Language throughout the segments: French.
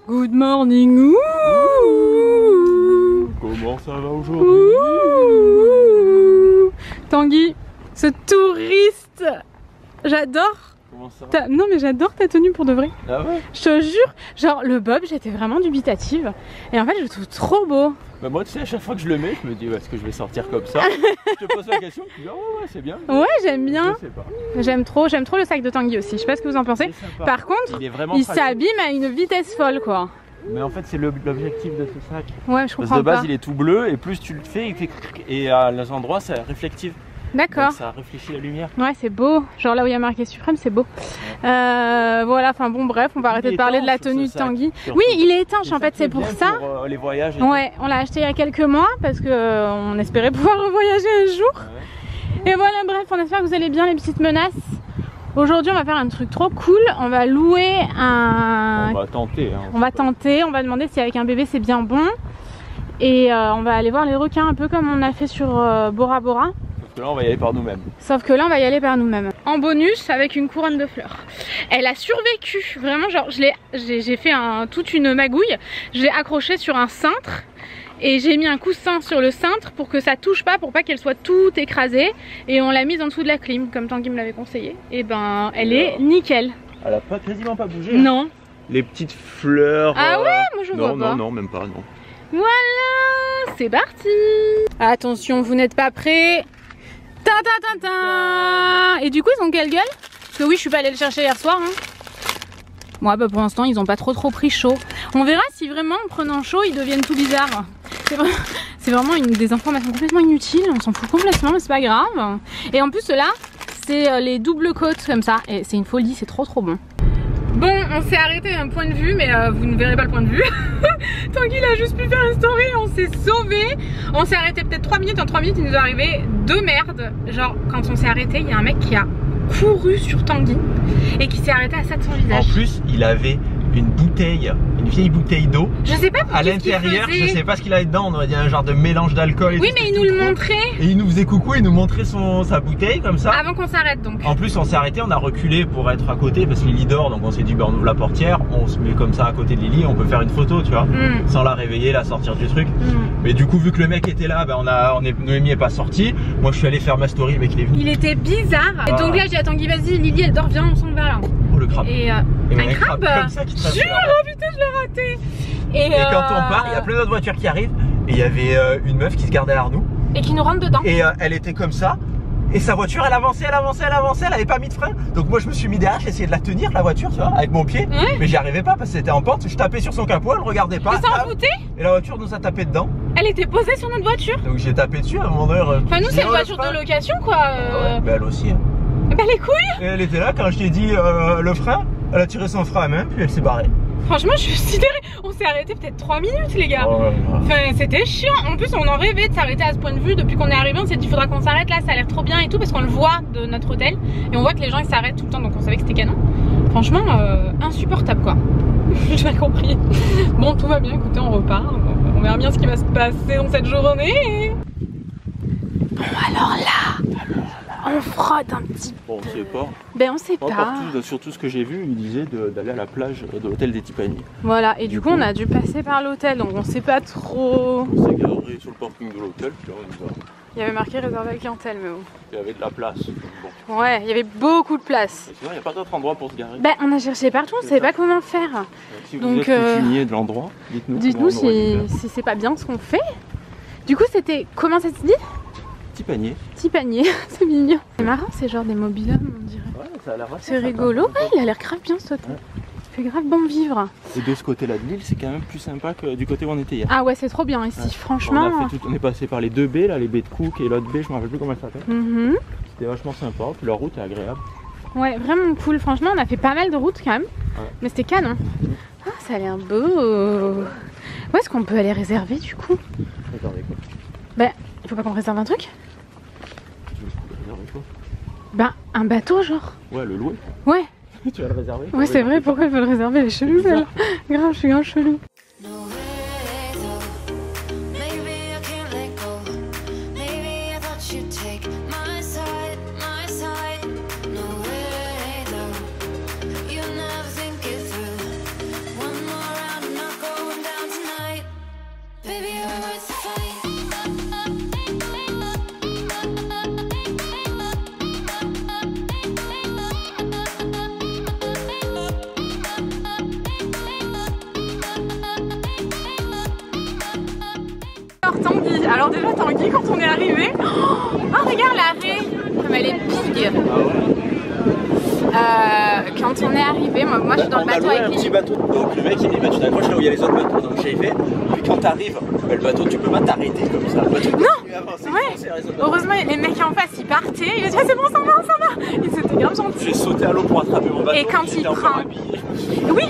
Good morning. Ouh. Comment ça va aujourd'hui? Tanguy, ce touriste, j'adore. Comment ça? Non mais j'adore ta tenue pour de vrai. Ah ouais? Je te jure, genre le bob, j'étais vraiment dubitative. Et en fait je le trouve trop beau. Bah moi tu sais, à chaque fois que je le mets, je me dis est-ce que je vais sortir comme ça? Je te pose la question, tu dis oh ouais c'est bien. Ouais j'aime bien. Je sais pas. J'aime trop le sac de Tanguy aussi. Je sais pas ce que vous en pensez. Par contre, il s'abîme à une vitesse folle quoi. Mais en fait c'est l'objectif de ce sac. Ouais je comprends Parce que de base pas. il est tout bleu et plus tu le fais, il fait et à les endroits c'est réflectif. D'accord. Ça réfléchit la lumière. Ouais c'est beau. Genre là où il y a marqué suprême c'est beau. Voilà enfin bon bref on va arrêter de parler de la tenue de Tanguy. Oui il est étanche en fait c'est pour ça. Pour les voyages et ouais on l'a acheté il y a quelques mois parce que on espérait pouvoir revoyager un jour. Ouais. Et voilà bref on espère que vous allez bien les petites menaces. Aujourd'hui on va faire un truc trop cool, on va louer un... On va tenter. Hein, on va tenter, on va demander si avec un bébé c'est bien bon. Et on va aller voir les requins un peu comme on a fait sur Bora Bora. Sauf que là on va y aller par nous-mêmes. Sauf que là on va y aller par nous-mêmes. En bonus avec une couronne de fleurs. Elle a survécu, vraiment genre j'ai fait toute une magouille. Je l'ai accrochée sur un cintre. Et j'ai mis un coussin sur le cintre pour que ça touche pas, pour pas qu'elle soit toute écrasée. Et on l'a mise en dessous de la clim, comme Tanguy me l'avait conseillé. Et ben, elle est nickel. Elle a quasiment pas bougé. Non. Hein. Les petites fleurs. Ah ouais, moi je vois pas. Non, même pas, non. Voilà, c'est parti. Attention, vous n'êtes pas prêts. Ta ta ta ta. Et du coup, ils ont quelle gueule? Parce que oui, je suis pas allée le chercher hier soir. Hein. Moi, bah pour l'instant, ils ont pas trop pris chaud. On verra si vraiment en prenant chaud, ils deviennent tout bizarres. C'est vraiment des informations complètement inutiles. On s'en fout complètement, mais c'est pas grave. Et en plus, là, c'est les doubles côtes comme ça. Et c'est une folie, c'est trop bon. Bon, on s'est arrêté à un point de vue, mais vous ne verrez pas le point de vue. Tanguy, il a juste pu faire une story, on s'est sauvé. On s'est arrêté peut-être 3 minutes. En 3 minutes, il nous est arrivé 2 merdes. Genre, quand on s'est arrêté, il y a un mec qui a couru sur Tanguy et qui s'est arrêté à ça de son visage. En plus, il avait une bouteille, une vieille bouteille d'eau. Je sais pas à l'intérieur, je sais pas ce qu'il avait dedans, on aurait dit un genre de mélange d'alcool. Oui, mais il nous le montrait. Et il nous faisait coucou, il nous montrait sa bouteille comme ça. Avant qu'on s'arrête donc. En plus, on s'est arrêté, on a reculé pour être à côté parce que Lily dort, donc on s'est dit, bah, on ouvre la portière, on se met comme ça à côté de Lily, on peut faire une photo, tu vois, sans la réveiller, la sortir du truc. Mais du coup, vu que le mec était là, bah, Noémie est pas sorti. Moi, je suis allé faire ma story, le mec il est venu. Il était bizarre. Et donc là, j'ai dit à Tanguy, vas-y, Lily, elle dort, viens, on s'en va là. Oh, le crabe. Et un crabe comme ça qui traverse. Putain, je l'ai raté. Et quand on part, il y a plein d'autres voitures qui arrivent. Et il y avait une meuf qui se gardait à l'arnou. Et qui nous rentre dedans. Et elle était comme ça. Et sa voiture, elle avançait, elle avait pas mis de frein. Donc moi, je me suis mis derrière, j'ai essayé de la tenir, la voiture, tu vois, avec mon pied. Mais j'y arrivais pas parce que c'était en pente. Je tapais sur son capot, elle regardait pas. Elle s'en foutait. Et la voiture nous a tapé dedans. Elle était posée sur notre voiture. Donc j'ai tapé dessus à un moment donné. Enfin, nous, c'est une voiture de location, quoi. Ouais, bah elle aussi. Hein. Bah les couilles. Et elle était là quand je t'ai dit le frein. Elle a tiré son frein à main, puis elle s'est barrée. Franchement, je suis sidérée. On s'est arrêté peut-être 3 minutes, les gars. Oh, ouais. Enfin, c'était chiant. En plus, on en rêvait de s'arrêter à ce point de vue. Depuis qu'on est arrivé, on s'est dit, il faudra qu'on s'arrête là. Ça a l'air trop bien et tout, parce qu'on le voit de notre hôtel. Et on voit que les gens ils s'arrêtent tout le temps, donc on savait que c'était canon. Franchement, insupportable quoi. J'ai pas compris. Bon, tout va bien. Écoutez, on repart. On verra bien ce qui va se passer dans cette journée. Bon, alors là. On frotte un petit peu. Bon, on sait pas. Ben on sait pas. Partout, surtout ce que j'ai vu, il disait d'aller à la plage de l'hôtel des Tipani. Voilà, et du coup on a dû passer par l'hôtel, donc on sait pas trop. On s'est garé sur le parking de l'hôtel, puis là on y va. Il y avait marqué réservé à la clientèle, mais bon. Il y avait de la place. Bon. Ouais, il y avait beaucoup de place. Sinon, il n'y a pas d'autre endroit pour se garer. Ben on a cherché partout, on savait pas comment faire. Si vous êtes coutumier de l'endroit, dites-nous. Dites-nous si c'est pas bien ce qu'on fait. Du coup c'était, comment ça se dit? Petit panier. Petit panier, c'est mignon. C'est marrant, c'est genre des mobil-hommes on dirait. Ouais, ça a l'air assez c'est rigolo, ouais, il a l'air grave bien ce hôtel. Il fait grave bon vivre. Et de ce côté-là de l'île, c'est quand même plus sympa que du côté où on était hier. Ah ouais, c'est trop bien ici, franchement. On est passé par les 2 baies, là, les baies de Cook et l'autre baie, je me rappelle plus comment elle s'appelle. C'était vachement sympa, puis la route est agréable. Ouais, vraiment cool. Franchement, on a fait pas mal de routes quand même. Ouais. Mais c'était canon. Ah, ça a l'air beau. Où est-ce qu'on peut aller réserver du coup? Réserver quoi? Ben, il faut pas qu'on réserve un truc? Ben, un bateau genre. Ouais, le louer. Ouais. Tu vas le réserver? Ouais, c'est vrai, pourquoi il faut le réserver? Elle est chelou celle-là. Grave, je suis grave chelou. Tanguy. Alors déjà Tanguy quand on est arrivé, oh regarde l'arrêt comme elle est big. Quand on est arrivé, moi je suis dans le bateau avec un petit bateau, donc le mec il dit bah, tu t'accroches là où il y a les autres bateaux, donc j'ai fait, puis quand t'arrives, bah, le bateau tu peux pas t'arrêter comme ça, le bateau continue à avancer, ouais. Heureusement les mecs en face ils partaient, il a dit ah, c'est bon ça va, ils étaient grave gentils. J'ai sauté à l'eau pour attraper mon bateau, et quand il prend, oui,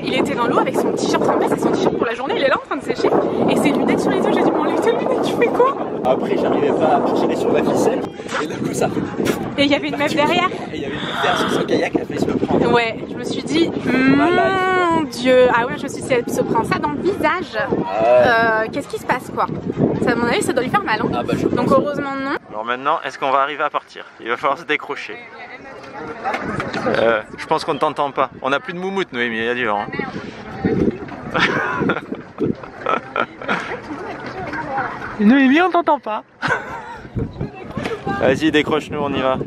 il était dans l'eau avec son t-shirt en place, c'est son t-shirt pour la journée, il est là en train de sécher, et ses lunettes sur les yeux, j'ai dit bon enlève tes lunettes, tu fais quoi? Après j'arrivais pas à tirer sur la ficelle, et d'un coup ça fait... Et il y avait une meuf derrière. Et il y avait une meuf derrière sur son kayak, elle a failli se le prendre. Ouais, je me suis dit, mon Dieu, ah ouais, je me suis dit, si elle se prend ça dans le visage, qu'est-ce qui se passe quoi? Ça, à mon avis, ça doit lui faire mal. Hein. Ah bah, donc heureusement non. Alors maintenant, est-ce qu'on va arriver à partir? Il va falloir se décrocher. Je pense qu'on ne t'entend pas. On n'a plus de moumoute, Noémie, il y a dur. Hein. Noémie, on t'entend pas. Vas-y, décroche-nous, on y va.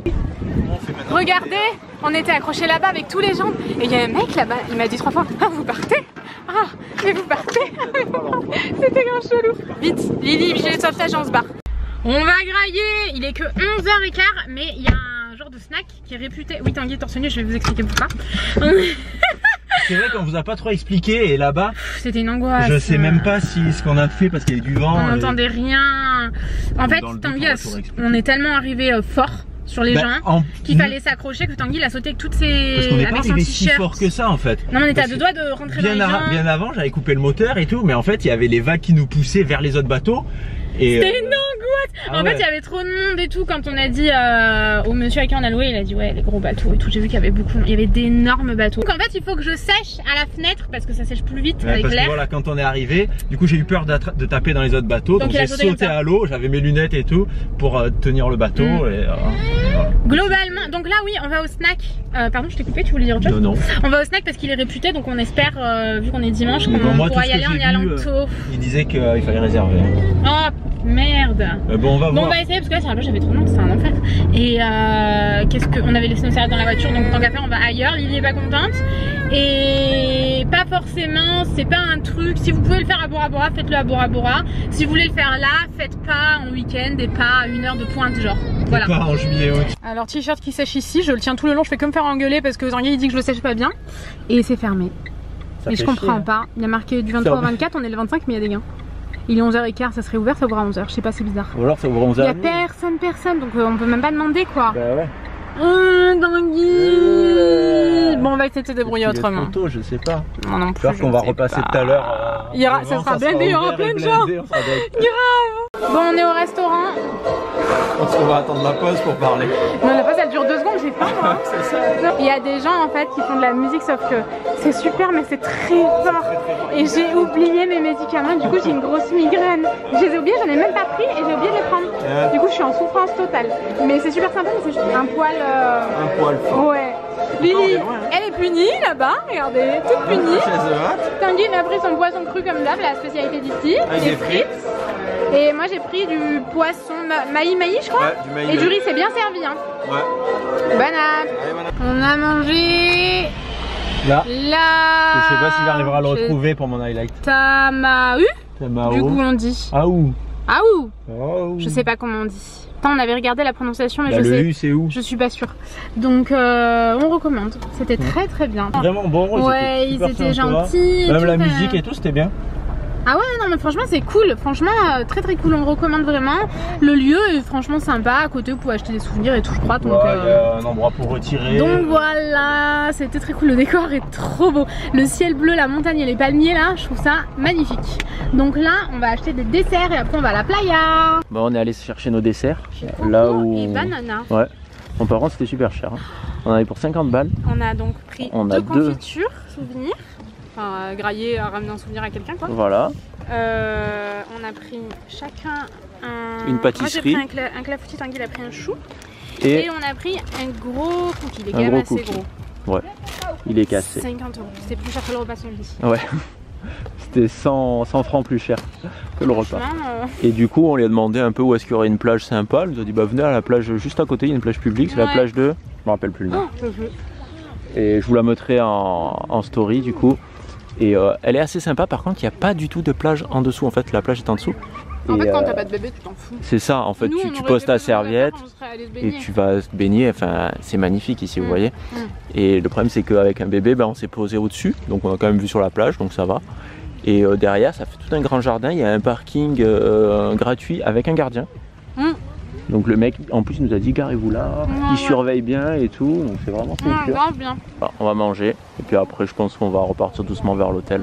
Regardez, on était accrochés là-bas avec tous les gens. Et il y a un mec là-bas, il m'a dit 3 fois, ah vous partez? Ah, mais vous partez? C'était grand chelou. Vite, Lily, gilet de sauvetage, on se barre. On va grailler, il est que 11h15, mais il y a un genre de snack qui est réputé... Oui, Tanguy est torse nu, je vais vous expliquer pourquoi. C'est vrai qu'on vous a pas trop expliqué et là-bas c'était une angoisse. Je sais même pas si ce qu'on a fait parce qu'il y avait du vent. On n'entendait rien. En fait, Tanguy, on est tellement arrivé fort sur les gens qu'il fallait s'accrocher que Tanguy a sauté avec toutes ses... Parce qu'on n'est pas arrivé si fort que ça en fait. Non, on était à 2 doigts de rentrer dans les gens. Bien avant, j'avais coupé le moteur et tout, mais en fait, il y avait les vagues qui nous poussaient vers les autres bateaux. C'était une angoisse. En fait il y avait trop de monde et tout. Quand on a dit au monsieur à qui on a loué, il a dit ouais les gros bateaux et tout. J'ai vu qu'il y avait beaucoup, il y avait d'énormes bateaux. Donc en fait il faut que je sèche à la fenêtre parce que ça sèche plus vite avec l'air. Voilà, quand on est arrivé, du coup j'ai eu peur de taper dans les autres bateaux. Donc j'ai sauté à l'eau, j'avais mes lunettes et tout pour tenir le bateau. Et, voilà. Globalement, donc là oui on va au snack. Pardon je t'ai coupé, tu voulais dire autre chose? Non. On va au snack parce qu'il est réputé, donc on espère, vu qu'on est dimanche, qu'on pourra y aller en y allant tôt. Il disait qu'il fallait réserver. Oh merde. Bon on va voir. On va essayer parce que là sur la plage j'avais trop long, c'est un enfer. Et qu'est-ce que on avait laissé nos serviettes dans la voiture, donc tant qu'à faire on va ailleurs. Lily est pas contente et pas forcément, c'est pas un truc. Si vous pouvez le faire à Bora Bora, faites-le à Bora Bora. Si vous voulez le faire là, faites pas en week-end et pas à 1 heure de pointe genre. Voilà. Pas en juillet août. Alors t-shirt qui sèche ici, je le tiens tout le long, je fais que me faire engueuler parce que Tanguy il dit que je le sèche pas bien et c'est fermé. Et je comprends pas. Il y a marqué du 23 au 24, on est le 25 mais il y a des gains. Il est 11h15, ça serait ouvert, ça ouvre à 11h, je sais pas, c'est bizarre. Ou alors ça ouvre à 11h. Il y a personne, donc on peut même pas demander quoi. Bah ouais. Tanguy. Bon, on va essayer de se débrouiller autrement. Photos, je sais pas. Non plus. J'espère qu'on va repasser tout à l'heure. Ça sera blindé, il y aura plein de gens. Grave. Bon, on est au restaurant. Je pense qu'on va attendre la pause pour parler. Non, la pause elle dure 2 secondes, j'ai faim moi. C'est ça. Il y a des gens en fait qui font de la musique, sauf que c'est super, mais c'est très fort. Et j'ai oublié mes médicaments, du coup j'ai une grosse migraine. Je les ai oubliés, j'en ai même pas pris et j'ai oublié de les prendre. Du coup je suis en souffrance totale. Mais c'est super sympa, mais c'est juste un poil. Un poil fort. Ouais. Lily, elle est punie là-bas, regardez, toute punie. Tanguy m'a pris son poisson cru comme d'hab, la spécialité d'ici, des frites. Et moi j'ai pris du poisson maï je crois. Ouais, du et du riz, c'est bien servi hein. Ouais. Bon app. On a mangé là. Je sais pas si j'arriverai à le retrouver pour mon highlight. Tamahu. Du coup on dit. Aou. Je sais pas comment on dit. Attends, on avait regardé la prononciation mais bah, je sais. Le U c'est où? Je suis pas sûre. Donc on recommande. C'était très bien. Vraiment bon. Ouais, ils étaient gentils. Même la musique et tout, c'était bien. Ah ouais non mais franchement c'est cool, franchement très cool, on recommande vraiment. Le lieu est franchement sympa, à côté vous pouvez acheter des souvenirs et tout je crois. Donc il y a un endroit pour retirer. Donc voilà, c'était très cool, le décor est trop beau. Le ciel bleu, la montagne et les palmiers là, je trouve ça magnifique. Donc là on va acheter des desserts et après on va à la playa. Bon on est allé chercher nos desserts. Là où... et banana. Ouais. Bon par contre c'était super cher. Hein. On avait pour 50 balles. On a donc pris 2 confitures, souvenirs. Enfin, grailler à ramener un souvenir à quelqu'un quoi. Voilà. On a pris chacun une pâtisserie. Moi j'ai pris un clafoutis, Tanguy il a pris un chou. Et on a pris un gros cookie, il est quand même assez gros. Ouais, il est cassé. 50 €, c'est plus cher que le repas sans vie. Ouais, C'était 100 francs plus cher que le repas. Et du coup, on lui a demandé un peu où est-ce qu'il y aurait une plage sympa. Elle nous a dit, bah venez à la plage juste à côté, il y a une plage publique, c'est la plage de... Je me rappelle plus le nom. Et je vous la mettrai en story du coup. Et elle est assez sympa, par contre il n'y a pas du tout de plage en dessous, en fait la plage est en dessous. En fait quand t'as pas de bébé tu t'en fous. C'est ça, en fait tu poses ta serviette et tu vas te baigner, enfin c'est magnifique ici vous voyez. Et le problème c'est qu'avec un bébé on s'est posé au-dessus, donc on a quand même vu sur la plage, donc ça va. Et derrière ça fait tout un grand jardin, il y a un parking gratuit avec un gardien. Donc le mec en plus nous a dit garez-vous là, il surveille bien et tout, donc c'est vraiment sécure. Bien. Alors, on va manger et puis après je pense qu'on va repartir doucement vers l'hôtel.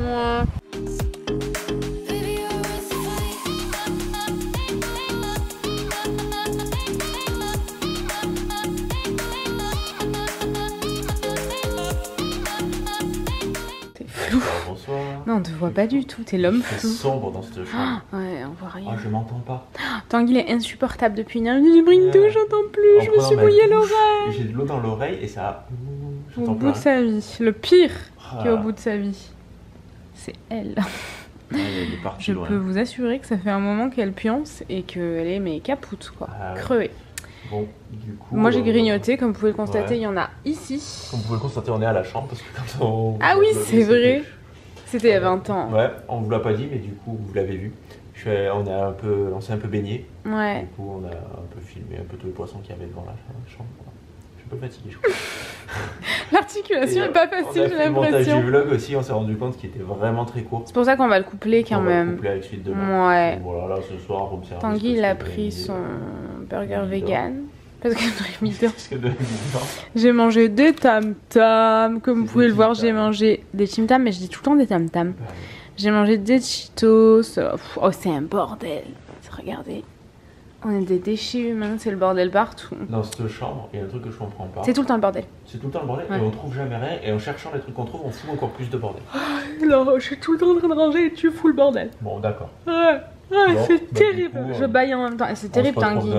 Bonsoir. Non, on te voit pas du tout, t'es l'homme flou. C'est sombre dans cette chambre. Ouais, on voit rien. Ah, je m'entends pas. Tanguy il est insupportable depuis une heure. J'ai pris une douche, j'entends plus, je me suis mouillé l'oreille. J'ai de l'eau dans l'oreille et ça. Au bout de sa vie, le pire qui est au bout de sa vie, c'est elle. Je peux vous assurer que ça fait un moment qu'elle pionce et qu'elle est mais capoute quoi, crevée. Bon, du coup, moi j'ai grignoté, comme vous pouvez le constater, il y en a ici. Comme vous pouvez le constater, on est à la chambre parce que quand on... Ah oui, c'est vrai. C'était il y a 20 ans. Ouais, on vous l'a pas dit, mais du coup, vous l'avez vu. On s'est un peu baigné. Ouais. Du coup, on a un peu filmé un peu tous les poissons qu'il y avait devant la chambre. Je suis un peu fatigué, je crois. L'articulation est pas facile, j'ai l'impression. Le montage du vlog aussi, on s'est rendu compte qu'il était vraiment très court. C'est pour ça qu'on va le coupler quand même. On va le coupler avec suite demain. Ouais. Donc voilà, là ce soir, room service. Tanguy, il a pris son burger vegan. Parce que j'ai mangé des tam-tams. Comme vous pouvez le voir, j'ai mangé des tim-tams, mais je dis tout le temps des tam-tams. J'ai mangé des Cheetos. Oh, c'est un bordel. Regardez. On est des déchets humains, c'est le bordel partout. Dans cette chambre, il y a un truc que je comprends pas. C'est tout le temps le bordel. C'est tout le temps le bordel et on trouve jamais rien. Et en cherchant les trucs qu'on trouve, on fout encore plus de bordel. Alors, je suis tout le temps en train de ranger et tu fous le bordel. Bon, d'accord. Ouais, c'est terrible. Je baille en même temps. C'est terrible, Tanguy.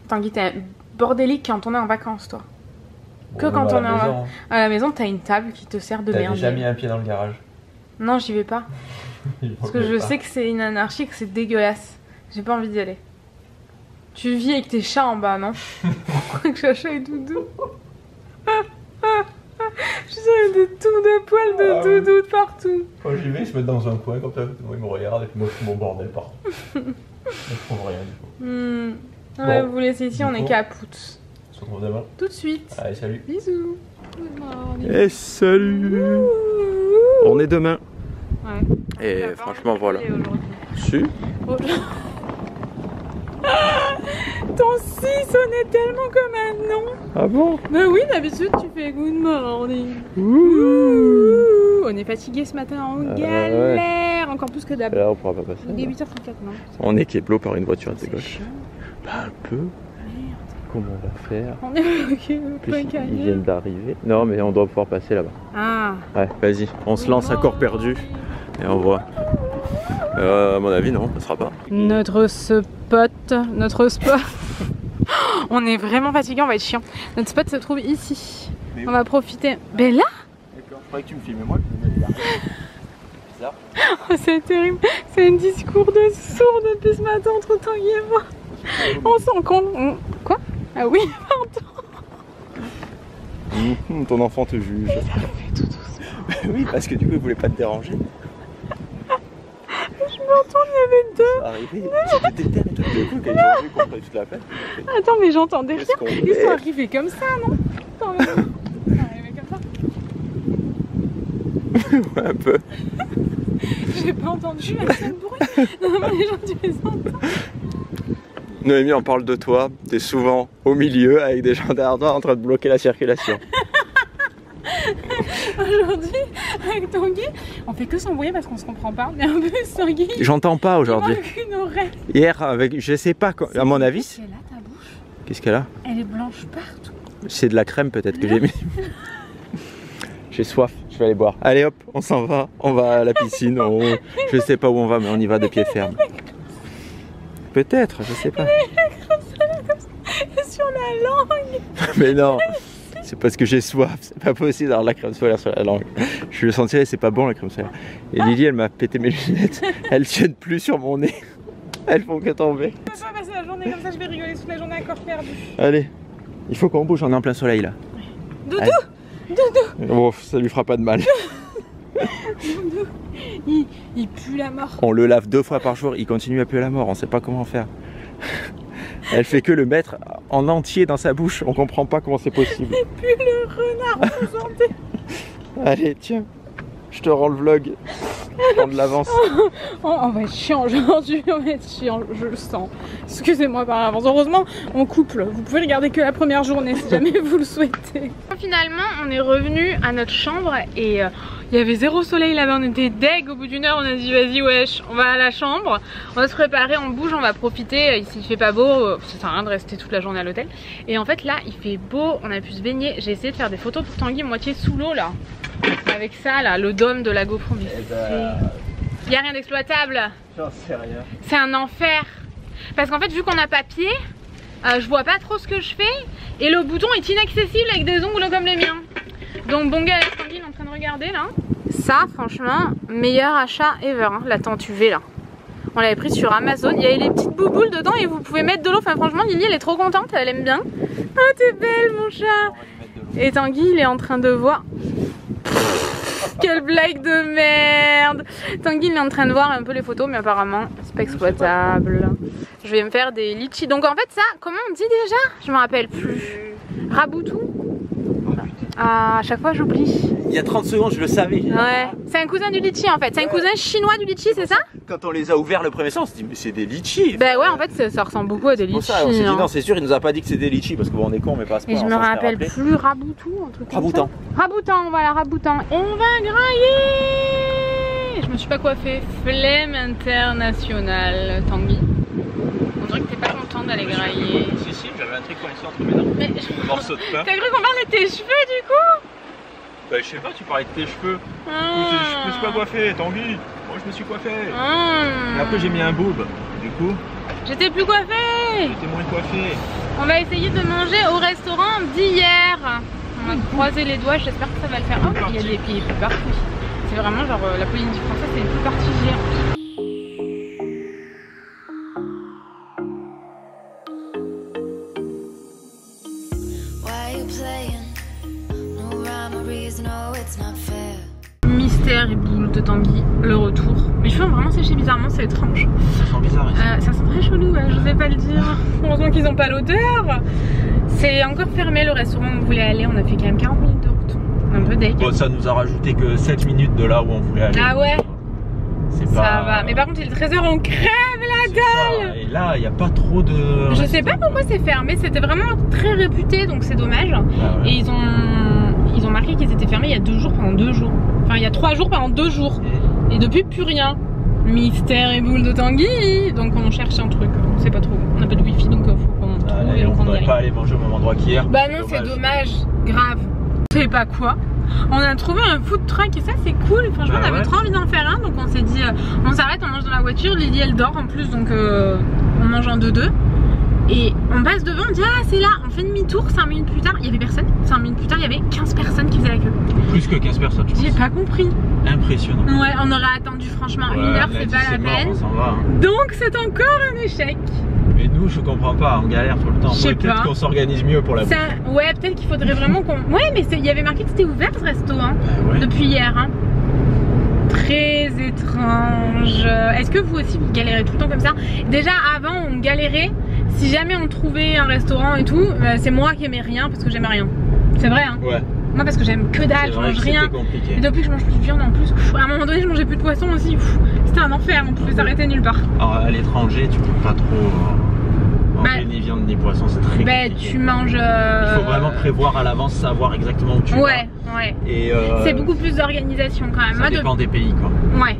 Tanguy, t'es bordélique quand on est en vacances, toi. Que quand on est à la maison, t'as une table qui te sert de merde. T'as déjà mis un pied dans le garage? Non, j'y vais pas. Parce que je sais que c'est une anarchie, que c'est dégueulasse. J'ai pas envie d'y aller. Tu vis avec tes chats en bas, non? Avec Chacha et Doudou. Je suis sûre qu'il y a des tours de poils de Doudou partout. Quand j'y vais, ils se mettent dans un coin comme ça, ils me regardent et puis moi je fous mon bordel partout. Je trouve rien du coup. Ouais, vous laissez ici, on est capoute. On se retrouve demain. Tout de suite. Allez, salut. Bisous. Et salut. On est demain. Ouais. Et franchement, voilà. Si. Ton si sonnait tellement comme un nom. Ah bon? Bah oui, d'habitude tu fais good morning. Ouh. On est fatigué ce matin, on galère encore plus que d'hab. Là on pourra pas passer. Il est 8h34 non. On est kéblo par une voiture à gauche. Bah un peu. Merde. Comment on va faire? On est bloqué. Ils viennent d'arriver. Non mais on doit pouvoir passer là-bas. Ah. Ouais, vas-y, on se lance à corps perdu et on voit. À mon avis non, ça sera pas. Notre spot. On est vraiment fatigué, on va être chiant. Notre spot se trouve ici. Mais on va profiter. Ben là? D'accord, je croyais que tu me filmais moi, je me mets là. Bizarre. Oh, c'est terrible. C'est un discours de sourd depuis ce matin entre Tanguy et moi. On s'en compte. Quoi? Ah oui, pardon. Ton enfant te juge. Ça fait tout doucement. Oui, parce que du coup, il voulait pas te déranger. Je me retourne, il y avait deux. Arrivé, c'était terre et tout. Du coup, quand ils ont vu qu'on ferait toute la fête. Attends, mais j'entendais rien. Ils sont arrivés comme ça, non? Attends, mais... Ils sont arrivés comme ça? Ouais, un peu. J'ai pas entendu un seul bruit. Non, mais les gens, tu les entends. Noémie, on parle de toi. T'es souvent au milieu avec des gens derrière toi en train de bloquer la circulation. Aujourd'hui, avec Tanguy, on fait que s'embrouiller parce qu'on se comprend pas. Mais en plus, Tanguy. J'entends pas aujourd'hui. Une oreille. Hier, avec, je sais pas, quoi, à mon avis. Qu'est-ce qu'elle a ta bouche? Qu'est-ce qu'elle a? Elle est blanche partout. C'est de la crème peut-être que j'ai mis. J'ai soif, je vais aller boire. Allez hop, on s'en va, on va à la piscine. Je sais pas où on va, mais on y va de pied ferme. Peut-être, je sais pas. Sur la langue. Mais non. c'est parce que j'ai soif, c'est pas possible d'avoir de la crème solaire sur la langue. Je le sentirais, c'est pas bon la crème solaire. Et Lily, elle m'a pété mes lunettes, elles tiennent plus sur mon nez. Elles font que tomber. Je peux pas passer la journée comme ça, je vais rigoler toute la journée à corps perdu. Allez, il faut qu'on bouge, on est en plein soleil là. Doudou, Doudou. Oh, ça lui fera pas de mal. Doudou, il pue la mort. On le lave 2 fois par jour, il continue à puer la mort, on sait pas comment faire. Elle fait que le mettre en entier dans sa bouche, on comprend pas comment c'est possible. Il pue le renard en santé. Allez, tiens, je te rends le vlog. Je prends de l'avance. On va être chiant aujourd'hui, on va être chiant, je le sens. Excusez-moi par avance. Heureusement, on couple. Vous pouvez regarder que la première journée si jamais vous le souhaitez. Finalement, on est revenu à notre chambre et il y avait 0 soleil là-bas. On était deg. Au bout d'une heure, on a dit vas-y, wesh, on va à la chambre. On va se préparer, on bouge, on va profiter. Ici, il fait pas beau. Ça sert à rien de rester toute la journée à l'hôtel. Et en fait, là, il fait beau. On a pu se baigner. J'ai essayé de faire des photos pour Tanguy moitié sous l'eau là. Avec ça là, le dôme de la GoPro. Mais il n'y a rien d'exploitable. J'en sais rien. C'est un enfer. Parce qu'en fait, vu qu'on n'a pas pied, je vois pas trop ce que je fais. Et le bouton est inaccessible avec des ongles comme les miens. Donc bon gars, Tanguy est en train de regarder là. Ça, franchement, meilleur achat ever. Hein, la tente UV là. On l'avait pris sur Amazon. Il y avait les petites bouboules dedans et vous pouvez mettre de l'eau. Enfin franchement, Lily elle est trop contente, elle aime bien. Oh t'es belle mon chat. Et Tanguy il est en train de voir. Quelle blague de merde. Tanguy il est en train de voir un peu les photos mais apparemment c'est pas exploitable. Je vais me faire des litchis. Donc en fait ça, comment on dit déjà? Je me rappelle plus. Raboutou. Ah, à chaque fois j'oublie. Il y a 30 secondes je le savais. Ouais. C'est un cousin du litchi en fait. C'est un cousin chinois du litchi, c'est ça? Quand on les a ouverts le premier sens, on s'est dit mais c'est des litchis. Bah ouais en fait ça ressemble beaucoup à des litchis. Pour ça on s'est dit non c'est sûr il nous a pas dit que c'était des litchis parce qu'on est con mais pas à ce point. Et je me rappelle plus Raboutou, un truc comme ça. Raboutan, voilà Raboutan. On va grailler. Je me suis pas coiffée. Flemme internationale, Tanguy. On dirait que t'es pas contente d'aller grailler. Si j'avais un truc coincé entre mes dents. Mais un morceau de pain. T'as cru qu'on parlait de tes cheveux du coup? Bah je sais pas, tu parlais de tes cheveux. Je me suis pas coiffé, Tanguy. Moi je me suis coiffé. Et après j'ai mis un boob. Du coup j'étais plus coiffée. J'étais moins coiffé. On va essayer de manger au restaurant d'hier. On va croiser les doigts, j'espère que ça va le faire. Oh, il y a des pieds plus partout. C'est vraiment genre la Polynésie française, c'est une plus partie géante. Mystère et boule de Tanguy, le retour. Mes cheveux ont vraiment séché bizarrement, c'est étrange. Ça sent bizarre ici. Ça sent très chelou, ouais, je sais pas le dire. Heureusement qu'ils n'ont pas l'odeur. C'est encore fermé le restaurant où on voulait aller, on a fait quand même 40 minutes de route. Un peu deck. Bon, ça nous a rajouté que 7 minutes de là où on voulait aller. Ah ouais. C'est ça pas... va, mais par contre il est 13h, on crève la dalle. Et là, il n'y a pas trop de... Je sais pas pourquoi c'est fermé, c'était vraiment très réputé, donc c'est dommage. Ah ouais. Et ils ont marqué qu'ils étaient fermés il y a 2 jours pendant 2 jours. Enfin il y a 3 jours pendant 2 jours. Et depuis plus rien. Mystère et boule de Tanguy. Donc on cherche un truc, on sait pas trop. On n'a pas de wifi donc faut qu'on trouve et on qu'on y pourrait aille. pas aller manger au même endroit qu'hier. Bah non c'est dommage, grave. Je sais pas quoi. On a trouvé un food truck et ça c'est cool. Franchement on avait trop envie d'en faire un. Donc on s'est dit on s'arrête, on mange dans la voiture. Lily elle dort en plus donc on mange en 2-2. Et on passe devant, on dit ah c'est là, on fait demi-tour, 5 minutes plus tard, il y avait personne. 5 minutes plus tard, il y avait 15 personnes qui faisaient la queue. Plus que 15 personnes, je pense. J'ai pas compris. Impressionnant. Ouais, on aurait attendu franchement 1 heure, c'est pas la peine. On s'en va. Donc c'est encore un échec. Mais nous, je comprends pas, on galère tout le temps. Peut-être qu'on s'organise mieux pour la bouffe. Ouais, peut-être qu'il faudrait vraiment qu'on... Ouais, mais il y avait marqué que c'était ouvert ce resto, hein, depuis hier. Hein. Très étrange. Est-ce que vous aussi vous galérez tout le temps comme ça? Déjà avant on galérait. Si jamais on trouvait un restaurant et tout, c'est moi qui aimais rien parce que j'aimais rien. C'est vrai hein. Ouais. Moi parce que j'aime que dalle, je mange rien. Compliqué. Et depuis que je mange plus de viande en plus, à un moment donné je mangeais plus de poisson aussi. C'était un enfer, on pouvait s'arrêter nulle part. Alors à l'étranger tu peux pas trop manger ni viande ni poisson, c'est très compliqué. Tu manges... Il faut vraiment prévoir à l'avance, savoir exactement où tu vas. Ouais. Et c'est beaucoup plus d'organisation quand même. Ça dépend des pays quoi. Ouais.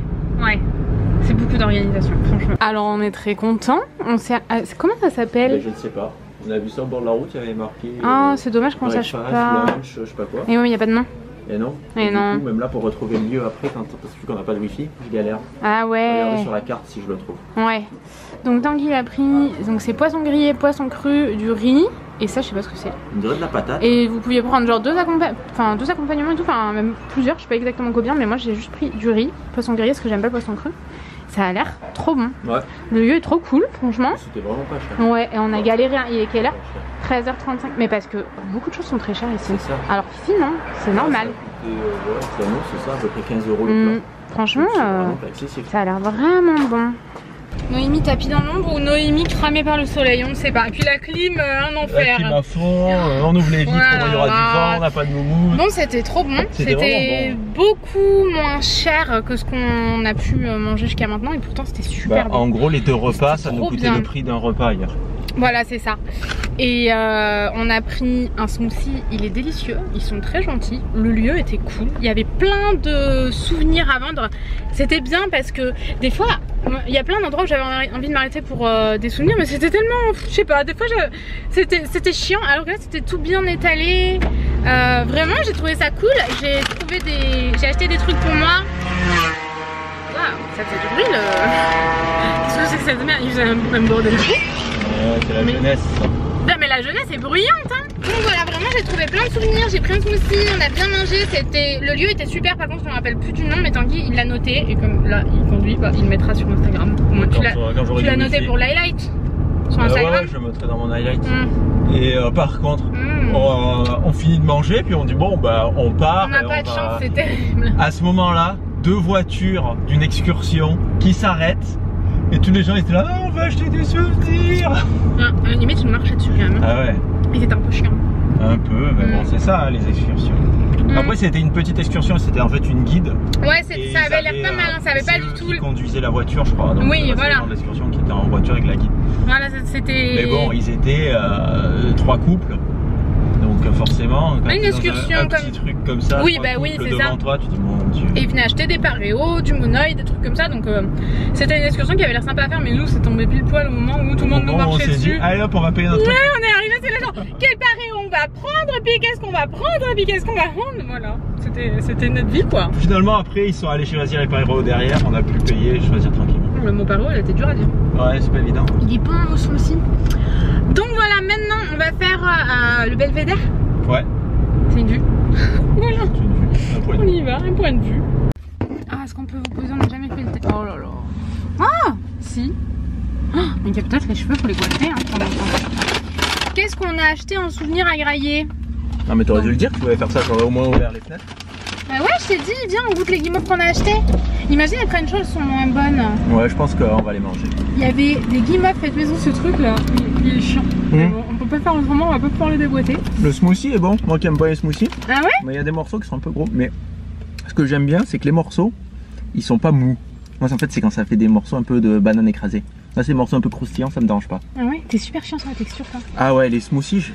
C'est beaucoup d'organisation, franchement. Alors on est très contents. Comment ça s'appelle? Je ne sais pas. On a vu ça au bord de la route, il y avait marqué. Ah, c'est dommage qu'on sache pas. Lunch, je sais pas quoi. Et oui, il n'y a pas de nom. Et non. Et non. Du coup, même là pour retrouver le lieu après, parce que qu'on n'a pas de wifi, je galère. Ah Je vais regarder ouais. sur la carte si je le trouve. Ouais. Donc Tanguy a pris, donc c'est poisson grillé, poisson cru, du riz. Et ça, je sais pas ce que c'est. On dirait de la patate. Et vous pouviez prendre genre deux accompagnements et tout, enfin même plusieurs, je sais pas exactement combien, mais moi j'ai juste pris du riz, poisson grillé, parce que j'aime pas le poisson cru. Ça a l'air trop bon. Ouais. Le lieu est trop cool, franchement. C'était vraiment pas cher. Ouais, et on a galéré. Il est quelle heure? 13h35. Mais parce que beaucoup de choses sont très chères ici. C'est ça. Alors ici, non, c'est normal. C'est ça, à peu près 15 € le plat. Franchement, C'est vraiment pas accessible. ça a l'air vraiment bon. Noémie tapis dans l'ombre ou Noémie cramée par le soleil, on ne sait pas. Et puis la clim, un enfer. La clim à fond, on ouvre les vitres, Voilà. il y aura du vent, on n'a pas de moumoute. Bon, c'était trop bon. C'était beaucoup moins cher que ce qu'on a pu manger jusqu'à maintenant. Et pourtant, c'était super bon. En gros, les deux repas, ça nous coûtait bien. le prix d'un repas hier. Voilà, c'est ça. Et on a pris un smoothie, il est délicieux, ils sont très gentils, le lieu était cool, il y avait plein de souvenirs à vendre. C'était bien parce que des fois, il y a plein d'endroits où j'avais envie de m'arrêter pour des souvenirs, mais c'était tellement, je sais pas, des fois c'était chiant, alors que là c'était tout bien étalé. Vraiment, j'ai trouvé ça cool, j'ai acheté des trucs pour moi. Waouh, ça fait du bruit Qu'est-ce que c'est que cette merde? Il faisait un bordel fou. Ouais, c'est la jeunesse ça. Non mais la jeunesse est bruyante hein. Donc voilà, vraiment j'ai trouvé plein de souvenirs, j'ai pris un smoothie, on a bien mangé, le lieu était super, par contre je me rappelle plus du nom, mais Tanguy il l'a noté, et comme là il conduit, bah, il le mettra sur Instagram. Au moins tu l'as noté pour l'highlight sur Instagram. Ouais, je le mettrai dans mon highlight. Et par contre, on finit de manger, puis on dit bon bah on part. On n'a pas de chance, c'est terrible. À ce moment-là, deux voitures d'une excursion qui s'arrêtent. Et tous les gens étaient là, on va acheter des souvenirs. Limite tu me marchais dessus quand même. Ah ouais. Et c'était un peu chiant. Un peu, mais bon c'est ça les excursions. Après c'était une petite excursion, c'était en fait une guide. Ouais, ça avait l'air pas mal, ça avait pas du tout. Qui conduisait la voiture je crois. Donc, oui voilà. L'excursion qui était en voiture avec la guide. Voilà, c'était. Mais bon, ils étaient 3 couples. Donc forcément, quand une excursion un petit truc comme ça, oui, bah oui, c'est ça. Devant toi, tu dis mon Dieu. Et ils venaient acheter des paréos, du monoï, des trucs comme ça. Donc c'était une excursion qui avait l'air sympa à faire, mais nous, c'est tombé pile poil au moment où tout le monde nous marchait dessus. Dit, allez hop, on va payer notre truc. Ouais, on est arrivé, c'est là genre, quel paréo on va prendre, puis qu'est-ce qu'on va prendre, puis qu'est-ce qu'on va prendre. Voilà, c'était notre vie quoi. Finalement, après, ils sont allés choisir les paréos derrière, on a pu payer et choisir tranquillement. Le mot paréo, elle était dur à dire. Ouais, c'est pas évident. Il est bon au son aussi. Donc voilà, maintenant, on va faire le belvédère. Ouais. C'est une vue. Voilà. On y va, un point de vue. Ah, est-ce qu'on peut vous poser? On n'a jamais fait le test. Oh là là. Ah, si. Oh, il y a peut-être les cheveux pour les coiffer. Hein, qu'est-ce qu'on a acheté en souvenir à Grailler? Non, mais t'aurais dû le dire, tu pouvais faire ça, j'aurais au moins ouvert les fenêtres. Bah ouais, je t'ai dit, viens, on goûte les guimauves qu'on a achetés. Imagine, les Crunchers sont moins bonnes. Ouais, je pense qu'on va les manger. Il y avait des guimauves faites maison, ce truc là, il est chiant. Bon, on peut pas faire autrement, on va pas pouvoir le déboîter. Le smoothie est bon, moi qui aime pas les smoothies. Ah ouais? Mais il y a des morceaux qui sont un peu gros. Mais ce que j'aime bien, c'est que les morceaux, ils sont pas mous. Moi, en fait, c'est quand ça fait des morceaux un peu de banane écrasée. Là, c'est des morceaux un peu croustillants, ça me dérange pas. Ah ouais? T'es super chiant sur la texture, toi. Ah ouais, les smoothies,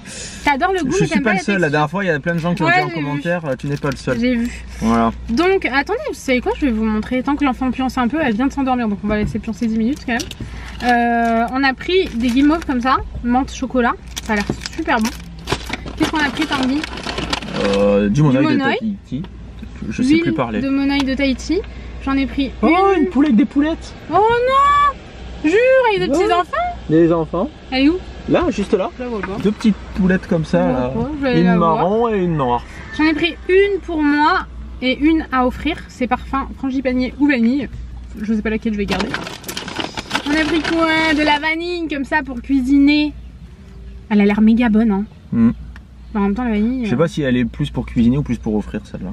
t'adores le goût, je suis pas le seul. La dernière fois, il y a plein de gens qui ont dit en commentaire, tu n'es pas le seul. J'ai vu. Voilà. Donc, attendez, vous savez quoi? Je vais vous montrer. Tant que l'enfant pionce un peu, elle vient de s'endormir, donc on va laisser pioncer 10 minutes quand même. On a pris des guimauves comme ça, menthe chocolat. Ça a l'air super bon. Qu'est-ce qu'on a pris, Tanguy? Du monoï de Tahiti. Je sais plus parler. De monoï de Tahiti. J'en ai pris une poule avec des poulettes. Oh non! Jure, il y a des petits enfants? Des enfants. Elle est où? Là, juste là. Deux petites poulettes comme ça. Une marron et une noire. J'en ai pris une pour moi et une à offrir. C'est parfum frangipanier ou vanille. Je sais pas laquelle je vais garder. On a pris quoi? De la vanille comme ça pour cuisiner. Elle a l'air méga bonne hein. En même temps la vanille. Je sais pas si elle est plus pour cuisiner ou plus pour offrir celle-là.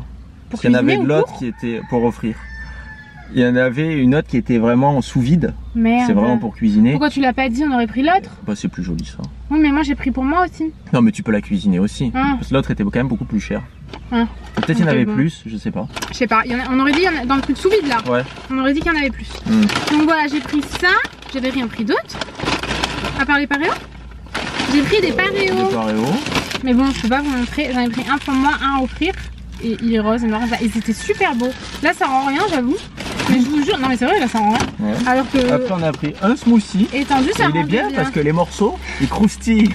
Parce qu'il y en avait de l'autre qui était pour offrir. Il y en avait une autre qui était vraiment sous vide. C'est vraiment pour cuisiner. Pourquoi tu l'as pas dit? On aurait pris l'autre. Bah c'est plus joli ça. Oui mais moi j'ai pris pour moi aussi. Non mais tu peux la cuisiner aussi. Parce que l'autre était quand même beaucoup plus cher. Peut-être il y en avait plus, je sais pas. Je sais pas, on aurait dit dans le truc sous vide là. Ouais. On aurait dit qu'il y en avait plus. Donc voilà, j'ai pris ça. J'avais rien pris d'autre. À part les paréos. J'ai pris des paréos. Des paréos. Mais bon, je peux pas vous montrer. J'en ai pris un pour moi, un à offrir. Et il est rose et marron. Et c'était super beau. Là ça rend rien, j'avoue. Mais je vous jure, non mais c'est vrai, là ça rend rien. Ouais. Alors que. Après on a pris un smoothie. Et tendu, ça rend il est bien parce que les morceaux, ils croustillent.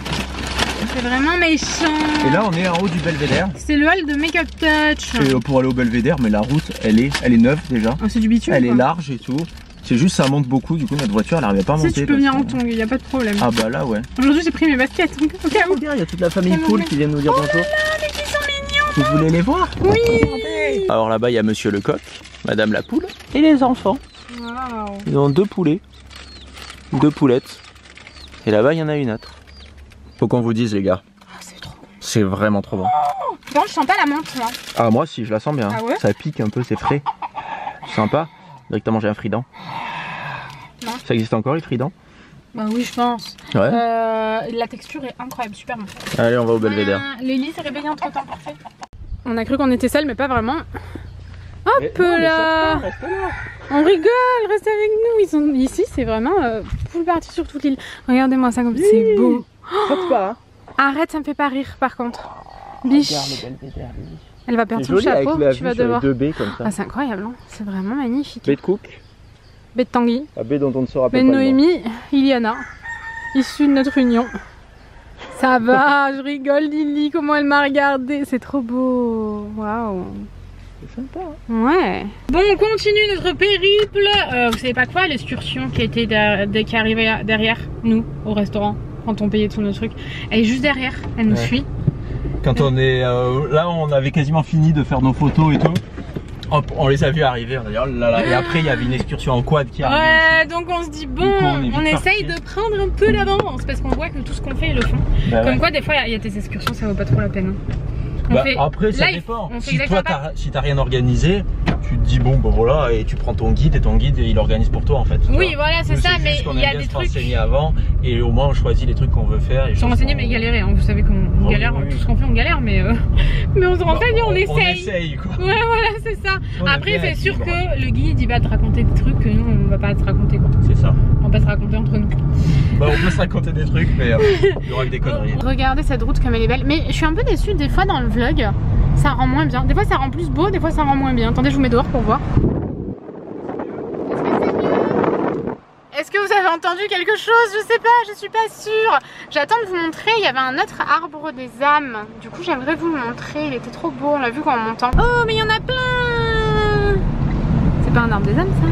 C'est vraiment méchant. Et là on est en haut du Belvédère. C'est le hall de Make Up Touch. C'est pour aller au Belvédère, mais la route elle est neuve déjà. Ah, c'est du bitume. Elle est large et tout. C'est juste ça monte beaucoup, du coup notre voiture elle n'arrivait pas à monter. Si tu peux venir en tongs, il n'y a pas de problème. Ah bah là ouais. Aujourd'hui j'ai pris mes baskets. Donc, au cas où. Il y a toute la famille Poule qui vient nous dire bonjour. Oh là là, mais ils sont mignons. Vous voulez les voir? Oui. Alors là-bas il y a Monsieur le Coq, Madame la Poule et les enfants. Wow. Ils ont 2 poulets, 2 poulettes. Et là-bas il y en a une autre. Faut qu'on vous dise les gars. C'est trop bon. C'est vraiment trop bon. Bon, je sens pas la menthe là. Ah moi si, je la sens bien. Ah ouais? Ça pique un peu, c'est frais. Sympa. Direct t'as mangé un frident. Non. Ça existe encore les fridents? Bah oui je pense. Ouais. La texture est incroyable, super bon. Allez on va au Belvédère. Lily s'est réveillée entre temps, parfait. On a cru qu'on était seuls mais pas vraiment. Hop là. On rigole, restez avec nous. Ils sont ici, c'est vraiment full party sur toute l'île. Regardez-moi ça comme c'est beau. Saute pas, hein. Arrête, ça me fait pas rire par contre. Biche. Elle va perdre son chapeau, tu vas devoir. 2 baies comme ça. Ah, c'est incroyable, hein. C'est vraiment magnifique. Baie de Cook, Baie de Tanguy, la baie dont on ne saura pas. baie de Noémie, Iliana, issue de notre union. Ça va, je rigole Lily, comment elle m'a regardé, c'est trop beau. Waouh. C'est sympa, hein. Ouais. Bon, on continue notre périple. Vous savez pas quoi, l'excursion qui était qui arrivait derrière nous au restaurant quand on payait tous nos trucs. Elle est juste derrière, elle nous suit. Quand on est là, on avait quasiment fini de faire nos photos et tout. Hop, on les a vus arriver, on a dit oh là là. Et après il y avait une excursion en quad qui arrivait. Ouais, donc on se dit bon, on essaye de prendre un peu d'avance parce qu'on voit que tout ce qu'on fait ils le font. Bah comme quoi des fois il y a des excursions, ça vaut pas trop la peine. Bah, après ça dépend. Si toi t'as rien organisé, tu te dis bon voilà et tu prends ton guide et il organise pour toi en fait. Oui voilà c'est ça, mais il y a des trucs. Se renseigner avant et au moins on choisit les trucs qu'on veut faire. Se renseigner mais galérer, hein. Vous savez qu'on galère, tout ce qu'on fait on galère mais on se renseigne, on essaye. On essaye quoi. Ouais voilà c'est ça. Après c'est sûr que le guide il va te raconter des trucs que nous on va pas te raconter quoi. C'est ça. On va pas se raconter entre nous. Bah on peut se raconter des trucs mais il y aura que des conneries. Regardez cette route comme elle est belle, mais je suis un peu déçue des fois dans le vlog. Ça rend moins bien. Des fois ça rend plus beau, des fois ça rend moins bien. Attendez, je vous mets dehors pour voir. Est-ce que vous avez entendu quelque chose? Je sais pas, je suis pas sûre. J'attends de vous montrer, il y avait un autre arbre des âmes. Du coup j'aimerais vous le montrer, il était trop beau, on l'a vu en montant. Oh mais il y en a plein. C'est pas un arbre des âmes ça?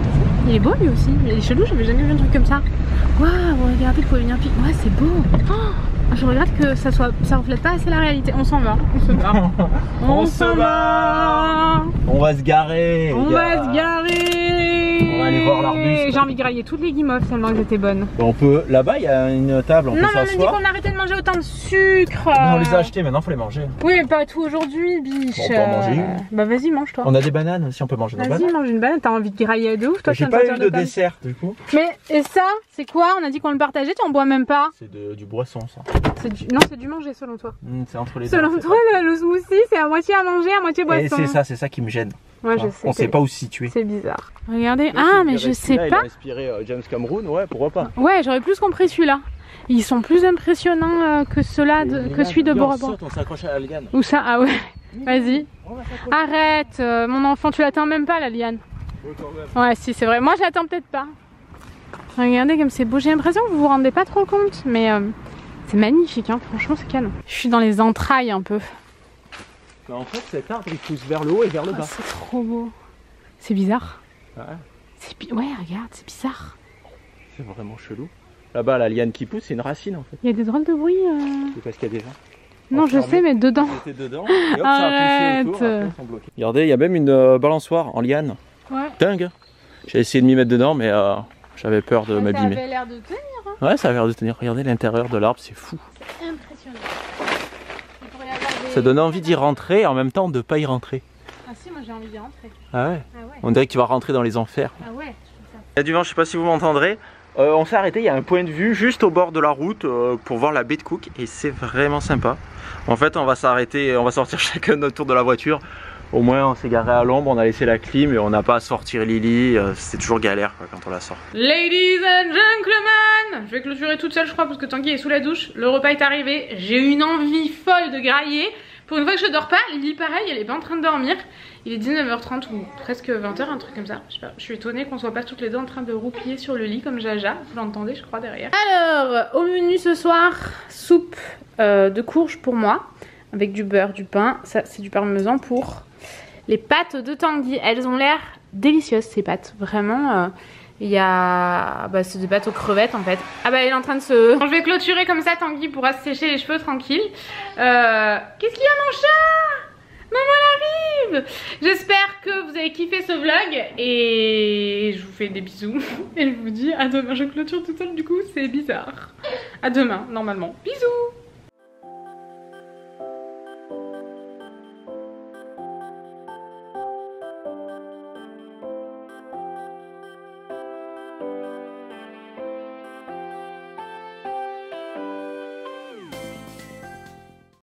Il est beau lui aussi, il est chelou, j'avais jamais vu un truc comme ça. Waouh, regardez, vous pouvez venir piquer. Ouais c'est beau. Oh, je regrette que ça reflète pas assez la réalité. On s'en va, on se barre. On s'en va. On va se garer. On va se garer. On va aller voir l'arbuste. J'ai envie de grailler toutes les guimauves tellement elles étaient bonnes. On peut, là-bas il y a une table, on peut s'asseoir. Non, on m'a dit qu'on arrêtait de manger autant de sucre. Non, on les a achetés, maintenant faut les manger. Oui, mais pas tout aujourd'hui, biche. Bon, on peut en manger une. Bah vas-y, mange-toi. On a des bananes aussi, on peut manger des bananes. Vas-y, mange une banane, t'as envie de grailler de ouf, toi. J'ai pas eu de dessert du coup. Mais et ça, c'est quoi? On a dit qu'on le partageait, tu en bois même pas. C'est du boisson ça. Non, c'est du manger selon toi. C'est entre les deux. Selon toi, le smoothie, c'est à moitié à manger, à moitié boisson. Et c'est ça qui me gêne. Ouais, je sais. On sait pas où se situer. C'est bizarre. Regardez. Ah, mais je sais pas. Il a respiré James Cameroun, ouais, pourquoi pas. Ouais, j'aurais plus compris celui-là. Ils sont plus impressionnants que ceux-là, que celui de Bora Bora. On s'accroche à la liane. Où ça? Ah ouais. Vas-y. Arrête, mon enfant, tu l'atteins même pas la liane. Ouais, si, c'est vrai. Moi, je l'attends peut-être pas. Regardez comme c'est beau. J'ai l'impression que vous vous rendez pas trop compte, mais c'est magnifique, hein. Franchement, c'est canon. Je suis dans les entrailles un peu. Bah en fait, cet arbre il pousse vers le haut et vers le bas. C'est trop beau. C'est bizarre. Ouais. Ouais, regarde, c'est bizarre. C'est vraiment chelou. Là-bas, la liane qui pousse, c'est une racine en fait. Il y a des drôles de bruit. C'est parce qu'il y a des gens. Non, je sais, mais dedans. C'était dedans. Et hop, ça a poussé autour. Après, ils sont bloqués. Regardez, il y a même une balançoire en liane. Ouais. Dingue. J'ai essayé de m'y mettre dedans, mais j'avais peur de m'abîmer. Ça avait l'air de tenir. Hein. Ouais, ça avait l'air de tenir. Regardez l'intérieur de l'arbre, c'est fou. C'est impressionnant. Ça donne envie d'y rentrer et en même temps de pas y rentrer. Ah si, moi j'ai envie d'y rentrer. Ah ouais, on dirait qu'il va rentrer dans les enfers. Ah ouais, il y a du vent, je sais pas si vous m'entendrez. On s'est arrêté, il y a un point de vue juste au bord de la route pour voir la baie de Cook et c'est vraiment sympa. En fait, on va s'arrêter, on va sortir chacun notre tour de la voiture. Au moins, on s'est garé à l'ombre, on a laissé la clim et on n'a pas à sortir Lily. C'est toujours galère quoi, quand on la sort. Ladies and gentlemen, je vais clôturer toute seule, je crois, parce que Tanguy est sous la douche. Le repas est arrivé. J'ai une envie folle de grailler. Pour une fois que je dors pas, Lily pareil, elle est pas en train de dormir. Il est 19h30 ou presque 20h, un truc comme ça. Je sais pas, je suis étonnée qu'on soit pas toutes les deux en train de roupiller sur le lit comme Jaja. Vous l'entendez, je crois, derrière. Alors, au menu ce soir, soupe de courge pour moi, avec du beurre, du pain. Ça, c'est du parmesan pour les pâtes de Tanguy. Elles ont l'air délicieuses, ces pâtes. Vraiment, il y a... Bah, c'est des pâtes aux crevettes, en fait. Ah bah, elle est en train de se... Je vais clôturer comme ça, Tanguy pourra se sécher les cheveux tranquille. Qu'est-ce qu'il y a, mon chat? Maman, elle arrive. J'espère que vous avez kiffé ce vlog et je vous fais des bisous et je vous dis à demain. Je clôture toute seule, du coup c'est bizarre. À demain normalement. Bisous.